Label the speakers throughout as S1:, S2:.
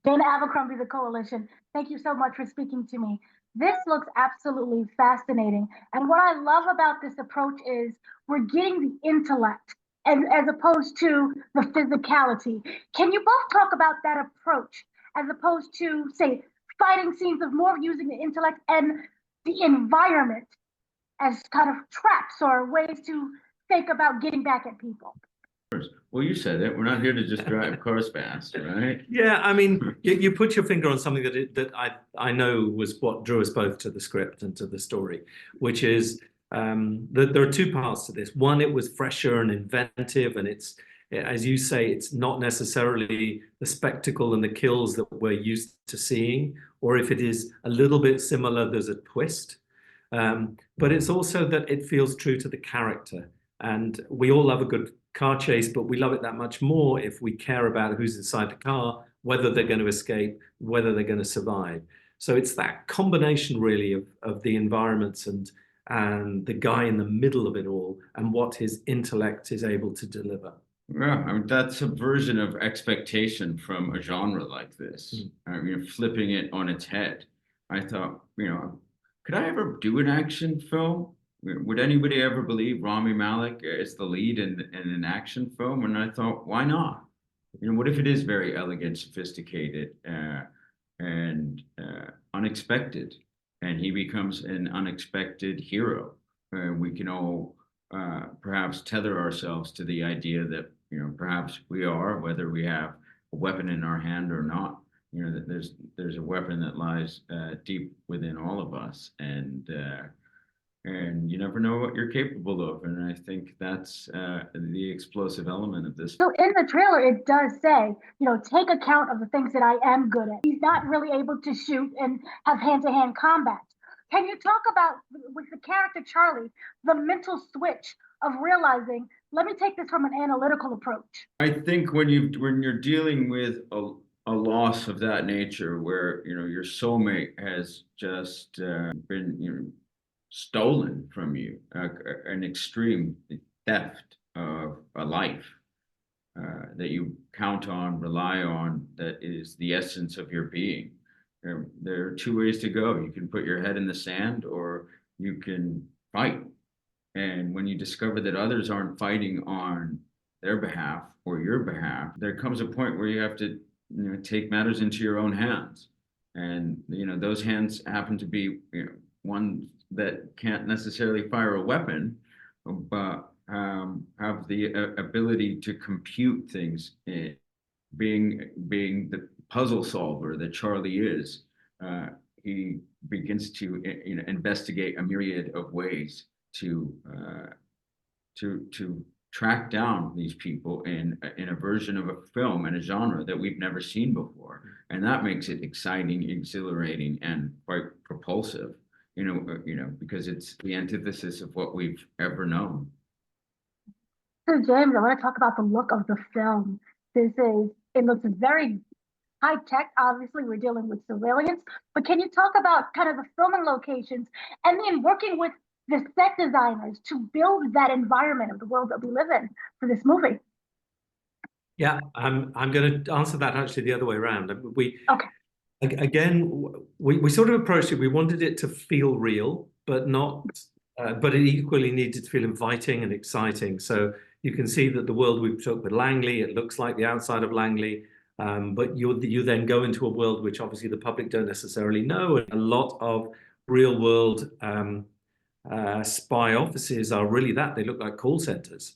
S1: Dana Abercrombie, the Koalition. Thank you so much for speaking to me. This looks absolutely fascinating. And what I love about this approach is we're getting the intellect and as opposed to the physicality. Can you both talk about that approach as opposed to, say, fighting scenes of more using the intellect and the environment as kind of traps or ways to think about getting back at people?
S2: Well, you said it. We're not here to just drive cars fast, right?
S3: Yeah, I mean, you put your finger on something that I know was what drew us both to the script and to the story, which is that there are two parts to this. One, it was fresher and inventive, and it's, as you say, it's not necessarily the spectacle and the kills that we're used to seeing, or if it is a little bit similar, there's a twist. But it's also that it feels true to the character. And we all love a good car chase, but we love it that much more if we care about who's inside the car, whether they're going to escape, whether they're going to survive. So it's that combination really of the environments and the guy in the middle of it all and what his intellect is able to deliver.
S2: Yeah, I mean, that's a version of expectation from a genre like this. I mean, flipping it on its head. I thought, could I ever do an action film? Would anybody ever believe Rami Malek is the lead in an action film? And I thought, why not? What if it is very elegant, sophisticated, and unexpected, and he becomes an unexpected hero? We can all perhaps tether ourselves to the idea that perhaps we are, whether we have a weapon in our hand or not. That there's a weapon that lies deep within all of us, and you never know what you're capable of. And I think that's the explosive element of this.
S1: So in the trailer, it does say, take account of the things that I am good at. He's not really able to shoot and have hand-to-hand combat. Can you talk about, with the character Charlie, the mental switch of realizing, let me take this from an analytical approach?
S2: I think when you're dealing with a loss of that nature, where your soulmate has just been stolen from you, an extreme theft of a life that you count on, rely on, that is the essence of your being. There are two ways to go. You can put your head in the sand, or you can fight. And when you discover that others aren't fighting on their behalf or your behalf, there comes a point where you have to take matters into your own hands. And those hands happen to be one that can't necessarily fire a weapon, but have the ability to compute things. Being the puzzle solver that Charlie is, he begins to investigate a myriad of ways to track down these people in a version of a film and a genre that we've never seen before, and that makes it exciting, exhilarating, and quite propulsive. Because it's the antithesis of what we've ever known.
S1: So James, I want to talk about the look of the film. It looks very high tech. Obviously, we're dealing with surveillance, but can you talk about kind of the filming locations and then working with the set designers to build that environment of the world that we live in for this movie?
S3: Yeah, I'm going to answer that actually the other way around.
S1: Okay.
S3: Again, we sort of approached it. We wanted it to feel real, but not, but it equally needed to feel inviting and exciting. So you can see that the world we took with Langley, it looks like the outside of Langley, but you then go into a world which obviously the public don't necessarily know. And a lot of real world spy offices are really that. They look like call centers.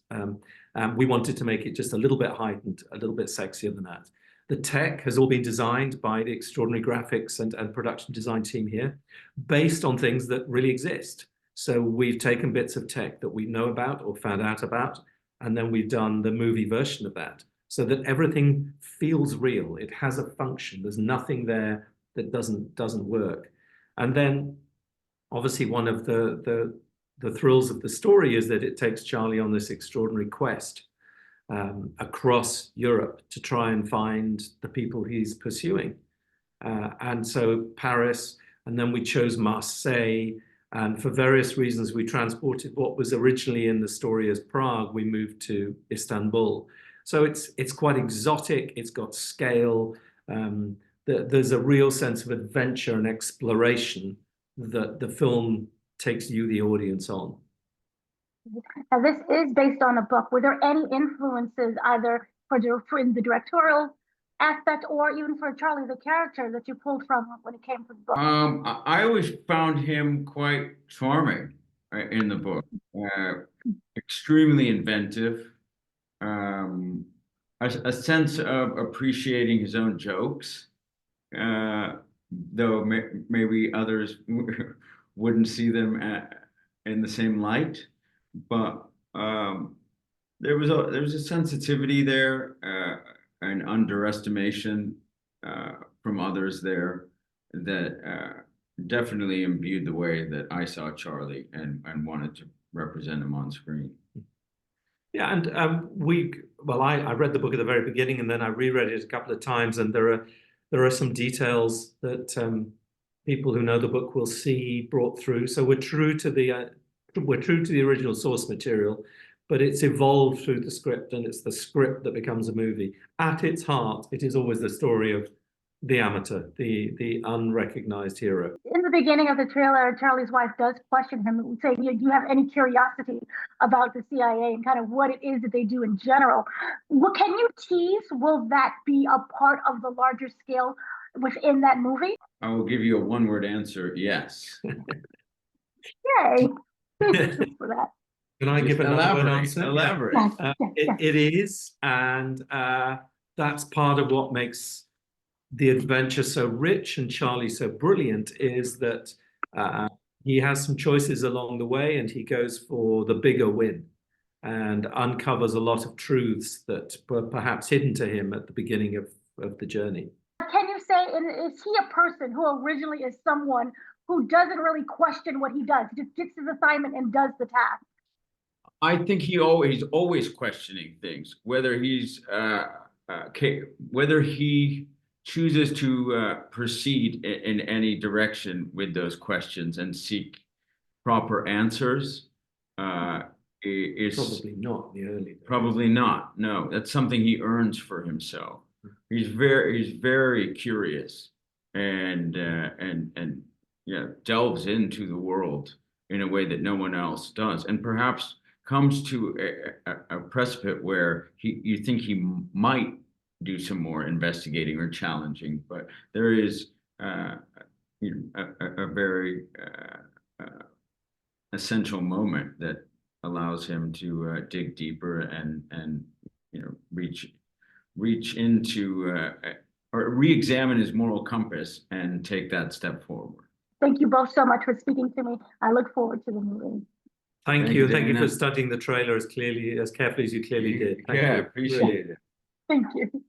S3: We wanted to make it just a little bit heightened, a little bit sexier than that. The tech has all been designed by the extraordinary graphics and production design team here, based on things that really exist. So we've taken bits of tech that we know about or found out about, and then we've done the movie version of that, so that everything feels real. It has a function. There's nothing there that doesn't work. And then, obviously, one of the thrills of the story is that it takes Charlie on this extraordinary quest across Europe to try and find the people he's pursuing. And so Paris, and then we chose Marseille, and for various reasons we transported what was originally in the story as Prague, we moved to Istanbul. So it's quite exotic, it's got scale. there's a real sense of adventure and exploration that the film takes you, the audience, on.
S1: Now, this is based on a book. Were there any influences either for in the directorial aspect or even for Charlie, the character, that you pulled from when it came to the book?
S2: I always found him quite charming in the book. Extremely inventive. A sense of appreciating his own jokes, though maybe others wouldn't see them in the same light. But there was a sensitivity there, an underestimation from others there that definitely imbued the way that I saw Charlie and wanted to represent him on screen.
S3: Yeah, and I read the book at the very beginning, and then I reread it a couple of times, and there are some details that people who know the book will see brought through. So we're true to the original source material, but it's evolved through the script, and it's the script that becomes a movie. At its heart, it is always the story of the amateur, the unrecognized hero.
S1: In the beginning of the trailer, Charlie's wife does question him, saying, "Do you have any curiosity about the CIA and kind of what it is that they do in general?" Well, can you tease? Will that be a part of the larger scale within that movie?
S2: I will give you a one-word answer: yes.
S1: Yay! Thank you for that.
S3: Can I give another word answer?
S2: Elaborate.
S1: Yes.
S3: It is, and that's part of what makes the adventure so rich and Charlie so brilliant, is that he has some choices along the way, and he goes for the bigger win and uncovers a lot of truths that were perhaps hidden to him at the beginning of the journey.
S1: Can you say, is he a person who originally is someone who doesn't really question what he does, just gets his assignment and does the task?
S2: I think he's always questioning things, whether he chooses to proceed in any direction with those questions and seek proper answers. Is
S3: Probably not in the early days.
S2: Probably not. No, that's something he earns for himself. He's very curious and delves into the world in a way that no one else does, and perhaps comes to a precipice where you think he might do some more investigating or challenging, but there is a very essential moment that allows him to dig deeper and reach into or re-examine his moral compass and take that step forward.
S1: Thank you both so much for speaking to me. I look forward to the movie.
S3: Thank you. Thank you
S2: Dana.
S3: for studying the trailer as carefully as you clearly did. Thank you.
S2: Appreciate it.
S1: Thank you.